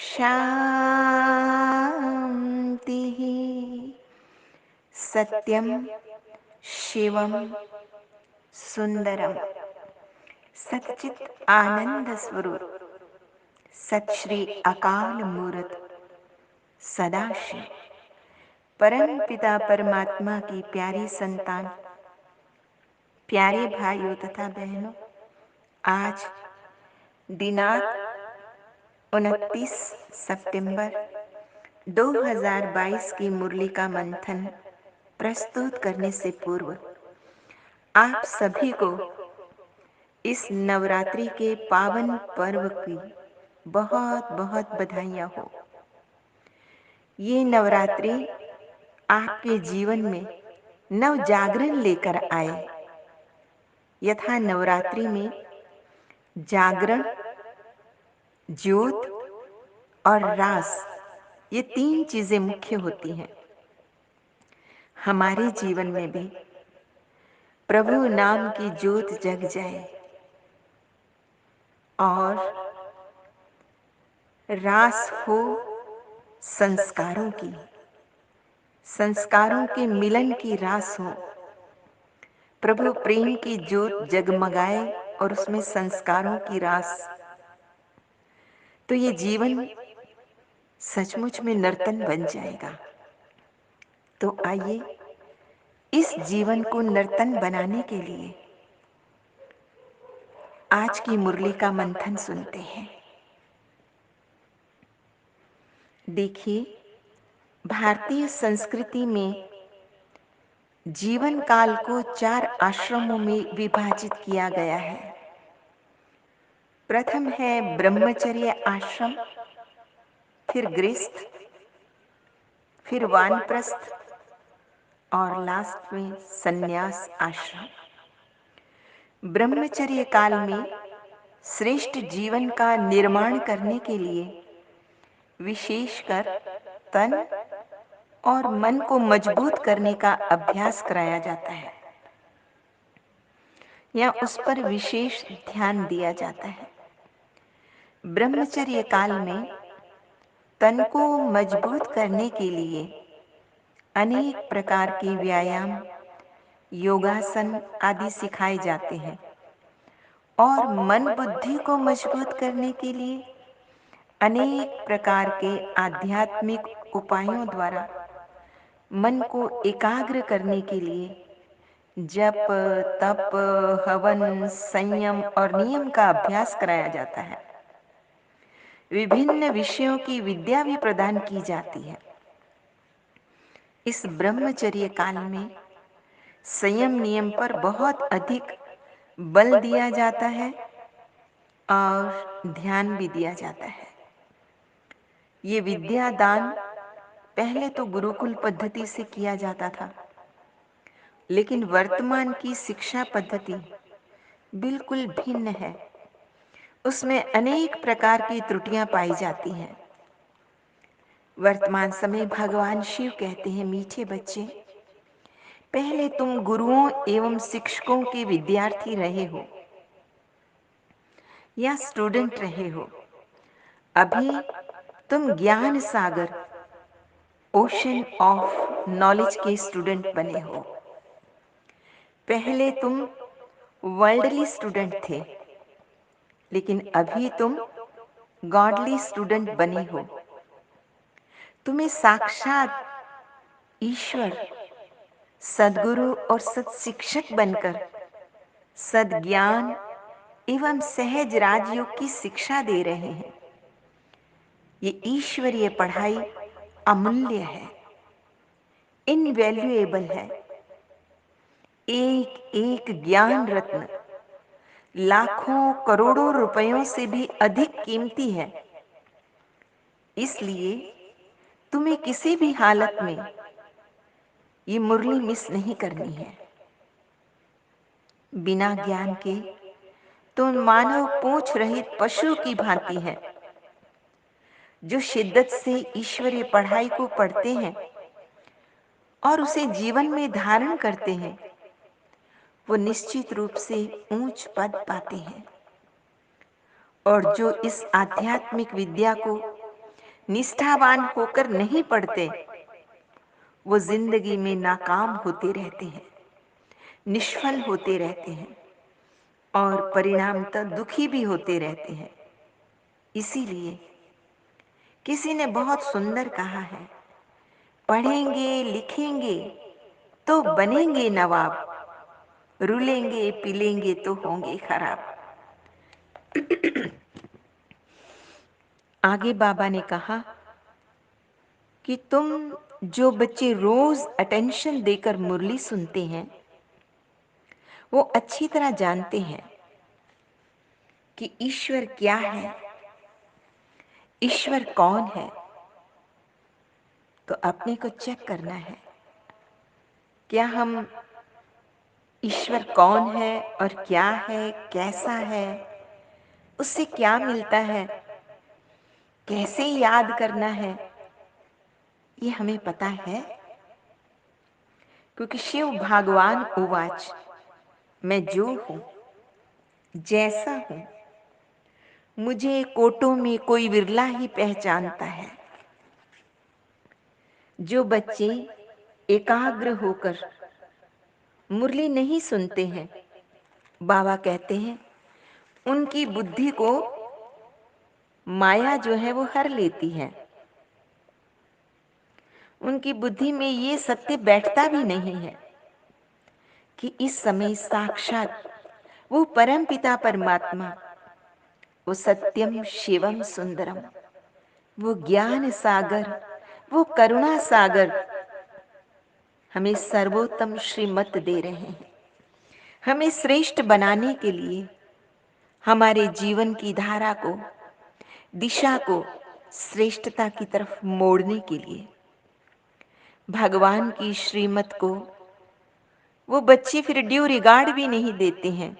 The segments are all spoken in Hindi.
शान्तिः। सत्यं शिवं सुंदरम सच्चित आनंद स्वरूप सत श्री अकाल मूर्त सदाशिव परम पिता परमात्मा की प्यारी संतान, प्यारे भाइयों तथा बहनों, आज दिनांक 29 सितंबर 2022 की मुरली का मंथन प्रस्तुत करने से पूर्व आप सभी को इस नवरात्रि के पावन पर्व की बहुत बहुत बधाइयाँ हो। ये नवरात्रि आपके जीवन में नव जागरण लेकर आए। यथा नवरात्रि में जागरण, ज्योत और रास, ये तीन चीजें मुख्य होती हैं। हमारे जीवन में भी प्रभु नाम की ज्योत जग जाए और रास हो संस्कारों की, संस्कारों के मिलन की रास हो, प्रभु प्रेम की ज्योत जगमगाए और उसमें संस्कारों की रास, तो ये जीवन सचमुच में नर्तन बन जाएगा। तो आइए इस जीवन को नर्तन बनाने के लिए आज की मुरली का मंथन सुनते हैं। देखिए, भारतीय संस्कृति में जीवन काल को 4 आश्रमों में विभाजित किया गया है। प्रथम है ब्रह्मचर्य आश्रम, फिर गृहस्थ, फिर वानप्रस्थ और लास्ट में संन्यास आश्रम। ब्रह्मचर्य काल में श्रेष्ठ जीवन का निर्माण करने के लिए विशेषकर तन और मन को मजबूत करने का अभ्यास कराया जाता है या उस पर विशेष ध्यान दिया जाता है। ब्रह्मचर्य काल में तन को मजबूत करने के लिए अनेक प्रकार के व्यायाम, योगासन आदि सिखाए जाते हैं और मन बुद्धि को मजबूत करने के लिए अनेक प्रकार के आध्यात्मिक उपायों द्वारा मन को एकाग्र करने के लिए जप, तप, हवन, संयम और नियम का अभ्यास कराया जाता है। विभिन्न विषयों की विद्या भी प्रदान की जाती है। इस ब्रह्मचर्य काल में संयम नियम पर बहुत अधिक बल दिया जाता है और ध्यान भी दिया जाता है। ये विद्या दान पहले तो गुरुकुल पद्धति से किया जाता था, लेकिन वर्तमान की शिक्षा पद्धति बिल्कुल भिन्न है। उसमें अनेक प्रकार की त्रुटियां पाई जाती हैं। वर्तमान समय भगवान शिव कहते हैं, मीठे बच्चे, पहले तुम गुरुओं एवं शिक्षकों के विद्यार्थी रहे हो या स्टूडेंट रहे हो, अभी तुम ज्ञान सागर, ओशन ऑफ नॉलेज के स्टूडेंट बने हो। पहले तुम वर्ल्डली स्टूडेंट थे, लेकिन अभी तुम गॉडली स्टूडेंट बने हो। तुम्हें साक्षात ईश्वर, सद्गुरु और सत्शिक्षक बनकर सद्ज्ञान एवं सहज राजयोग की शिक्षा दे रहे हैं। ये ईश्वरीय पढ़ाई अमूल्य है, इनवैल्यूएबल है। एक एक ज्ञान रत्न लाखों करोड़ों रुपयों से भी अधिक कीमती है। इसलिए तुम्हें किसी भी हालत में ये मुरली मिस नहीं करनी है। बिना ज्ञान के तुम मानव पूंछ रहित पशु की भांति है। जो शिद्दत से ईश्वरीय पढ़ाई को पढ़ते हैं और उसे जीवन में धारण करते हैं, वो निश्चित रूप से ऊंच पद पाते हैं। और जो इस आध्यात्मिक विद्या को निष्ठावान होकर नहीं पढ़ते, वो जिंदगी में नाकाम होते रहते हैं, निष्फल होते रहते हैं और परिणामतः दुखी भी होते रहते हैं। इसीलिए किसी ने बहुत सुंदर कहा है, पढ़ेंगे लिखेंगे तो बनेंगे नवाब, रुलेंगे पिलेंगे तो होंगे खराब। आगे बाबा ने कहा कि तुम जो बच्चे रोज अटेंशन देकर मुरली सुनते हैं, वो अच्छी तरह जानते हैं कि ईश्वर क्या है, ईश्वर कौन है। तो अपने को चेक करना है, क्या हम ईश्वर कौन है और क्या है, कैसा है, उससे क्या मिलता है, कैसे याद करना है, ये हमें पता है। क्योंकि शिव भगवान उवाच, मैं जो हूं, जैसा हूं, मुझे कोटों में कोई विरला ही पहचानता है। जो बच्चे एकाग्र होकर मुरली नहीं सुनते हैं, बाबा कहते हैं उनकी बुद्धि को माया जो है वो हर लेती है। उनकी बुद्धि में ये सत्य बैठता भी नहीं है कि इस समय साक्षात वो परम पिता परमात्मा, वो सत्यम शिवम सुंदरम, वो ज्ञान सागर, वो करुणा सागर हमें सर्वोत्तम श्रीमत दे रहे हैं। हमें श्रेष्ठ बनाने के लिए, हमारे जीवन की धारा को, दिशा को श्रेष्ठता की तरफ मोड़ने के लिए भगवान की श्रीमत को वो बच्चे फिर ड्यू रिगार्ड भी नहीं देते हैं,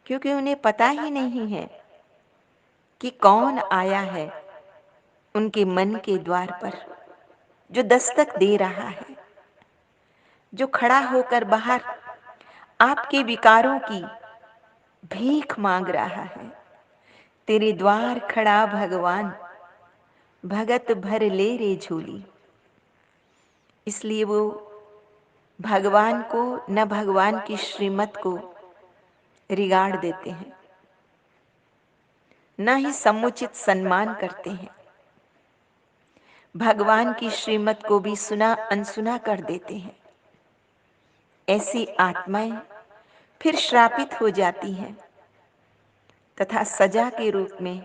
क्योंकि उन्हें पता ही नहीं है कि कौन आया है उनके मन के द्वार पर, जो दस्तक दे रहा है, जो खड़ा होकर बाहर आपके विकारों की भीख मांग रहा है। तेरे द्वार खड़ा भगवान, भगत भर ले रे झोली। इसलिए वो भगवान को न भगवान की श्रीमत को रिगार्ड देते हैं, न ही समुचित सम्मान करते हैं। भगवान की श्रीमत को भी सुना अनसुना कर देते हैं। ऐसी आत्माएं फिर श्रापित हो जाती हैं तथा सजा के रूप में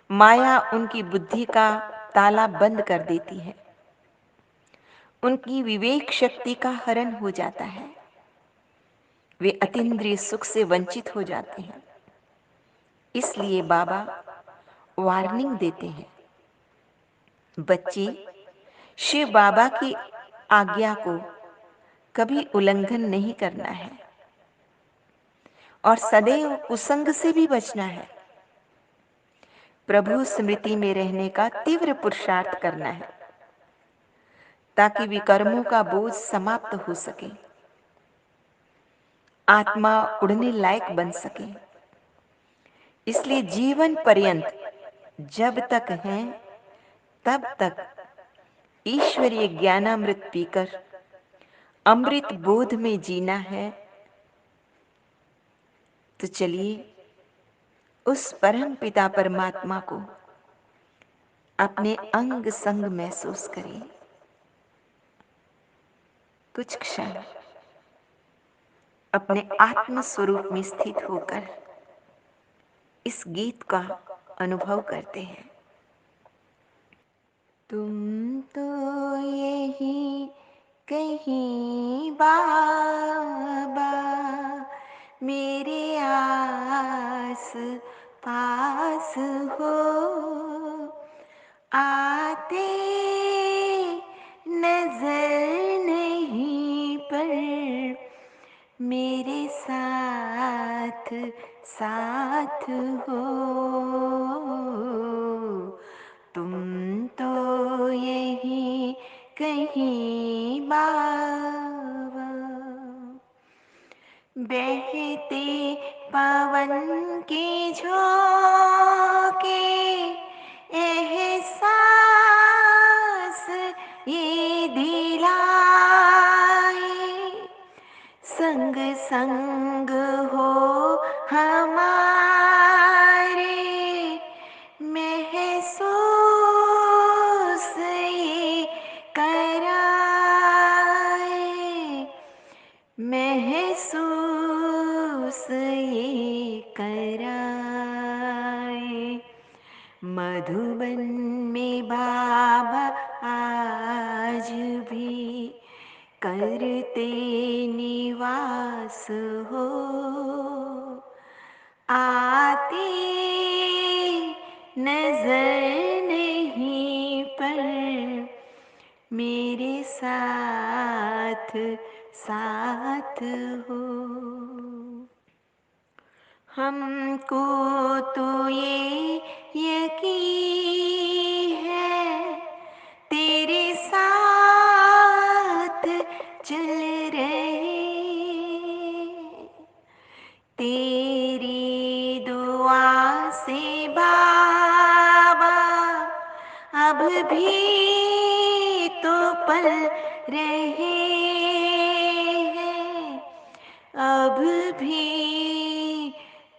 माया उनकी बुद्धि का ताला बंद कर देती है। उनकी विवेक शक्ति का हरण हो जाता है। वे अतीन्द्रिय सुख से वंचित हो जाते हैं। इसलिए बाबा वार्निंग देते हैं, बच्चे शिव बाबा की आज्ञा को कभी उल्लंघन नहीं करना है और सदैव कुसंग से भी बचना है। प्रभु स्मृति में रहने का तीव्र पुरुषार्थ करना है ताकि विकर्मों का बोझ समाप्त हो सके, आत्मा उड़ने लायक बन सके। इसलिए जीवन पर्यंत जब तक हैं तब तक ईश्वरीय ज्ञानामृत पीकर अमृत बोध में जीना है। तो चलिए उस परम पिता परमात्मा को अपने अंग संग महसूस करें। कुछ क्षण अपने आत्म स्वरूप में स्थित होकर इस गीत का अनुभव करते हैं। तुम तो यही कहीं बाबा मेरे आस पास हो, आते नजर नहीं पर मेरे साथ साथ हो। तुम तो यही कहीं बाबा, बहते पवन के झोंके एहसास संग हो हमारे, महसूस ये कराए, महसूस ये कराए। मधुबन में बाबा आज भी करते निवास हो, आते नजर नहीं पर मेरे साथ साथ हो। हमको तो ये यकीन है तेरे साथ चल रहे, तेरी दुआ से बाबा अब भी तो पल रहे हैं, अब भी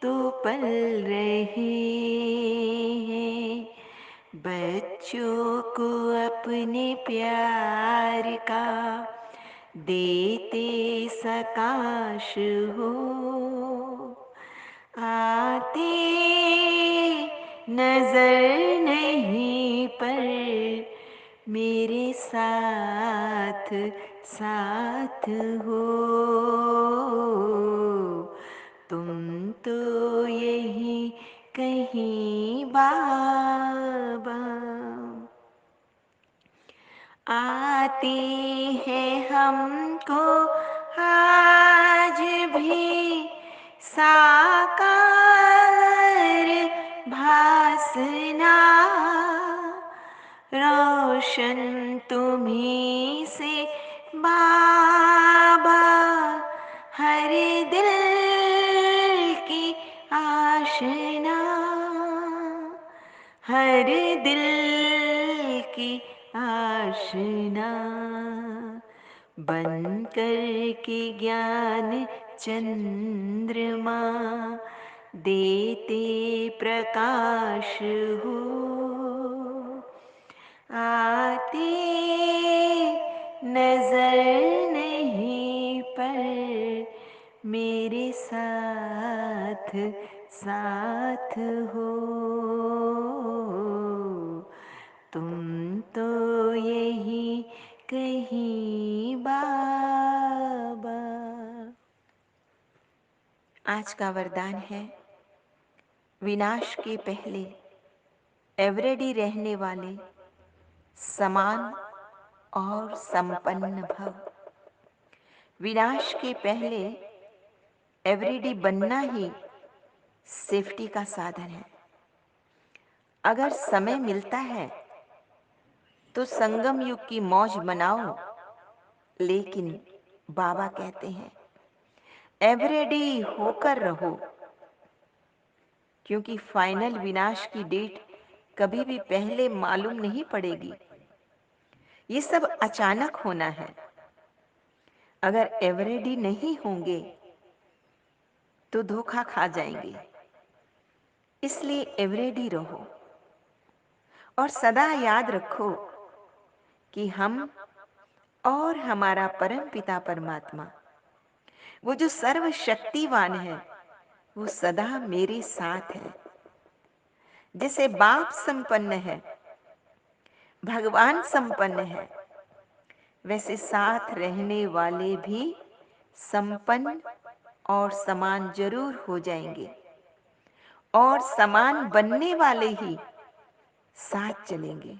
तो पल रहे हैं। बच्चों को अपने प्यार का देते सकाश हो, आते नजर नहीं पर मेरे साथ साथ हो। तुम तो यही कहीं बाबा, आते हैं हमको आज भी साकार भासना, रोशन तुम्हीं से बाबा हर दिल की आशना, हर दिल की आशना। बन कर के ज्ञान चंद्रमा देते प्रकाश हो, आते नजर नहीं पर मेरे साथ साथ हो। तुम तो यही कहीं बाबा। आज का वरदान है, विनाश के पहले एवरेडी रहने वाले समान और संपन्न भव। विनाश के पहले एवरेडी बनना ही सेफ्टी का साधन है। अगर समय मिलता है तो संगम युग की मौज मनाओ, लेकिन बाबा कहते हैं एवरेडी होकर रहो, क्योंकि फाइनल विनाश की डेट कभी भी पहले मालूम नहीं पड़ेगी। ये सब अचानक होना है। अगर एवरेडी नहीं होंगे तो धोखा खा जाएंगे। इसलिए एवरेडी रहो और सदा याद रखो कि हम और हमारा परम पिता परमात्मा, वो जो सर्वशक्तिवान है, वो सदा मेरे साथ है। जैसे बाप संपन्न है, भगवान संपन्न है, वैसे साथ रहने वाले भी संपन्न और समान जरूर हो जाएंगे, और समान बनने वाले ही साथ चलेंगे।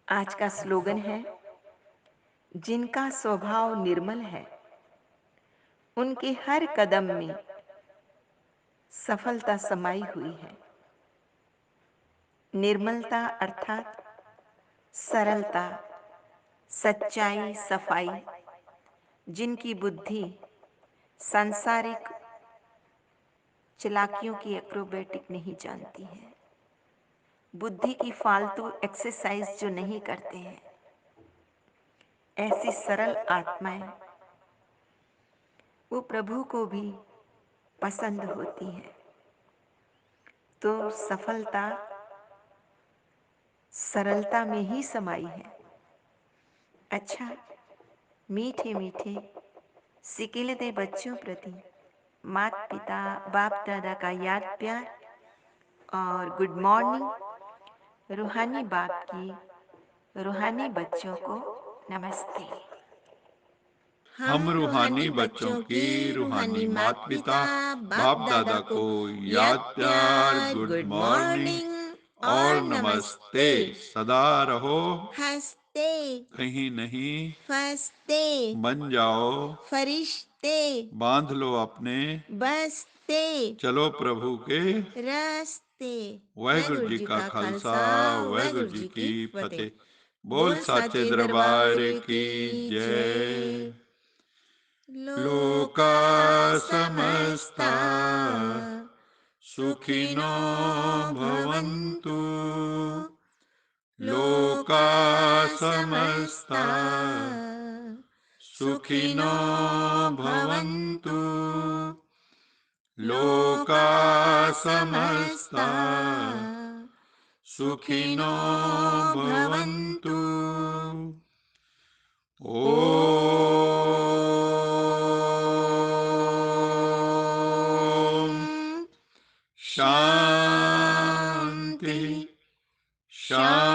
आज का स्लोगन है, जिनका स्वभाव निर्मल है उनके हर कदम में सफलता समाई हुई है। निर्मलता अर्थात सरलता, सच्चाई, सफाई। जिनकी बुद्धि सांसारिक चालाकियों की एक्रोबेटिक नहीं जानती है, बुद्धि की फालतू एक्सरसाइज जो नहीं करते हैं, ऐसी सरल आत्माएं वो प्रभु को भी पसंद होती है। तो सफलता सरलता में ही समाई है। अच्छा, मीठे मीठे सिकिलते बच्चों प्रति माता पिता बाप दादा का याद प्यार और गुड मॉर्निंग। रूहानी बाप की रूहानी बच्चों को नमस्ते। हम रूहानी बच्चों की रूहानी माता पिता बाप दादा को याद प्यार, गुड मॉर्निंग और नमस्ते। सदा रहो हंसते कहीं नहीं फंसते बन जाओ फरिश्ते बांध लो अपने बसते चलो प्रभु के रस्ते। वाहिगुरु जी का खालसा वाहिगुरु जी की फतेह। बोल बोल साचे साचे दरबार दरबार की की जय। जय। लोका लोका समस्ता समस्ता सुखिनो भवन्तु। लोका लोका समस्ता समस्ता सुखिनो भवन्तु। लोका लोका समस्ता समस्ता सुखिनो सुखिनो भवन्तु। भवन्तु। ओम ओम शांति शांति शांति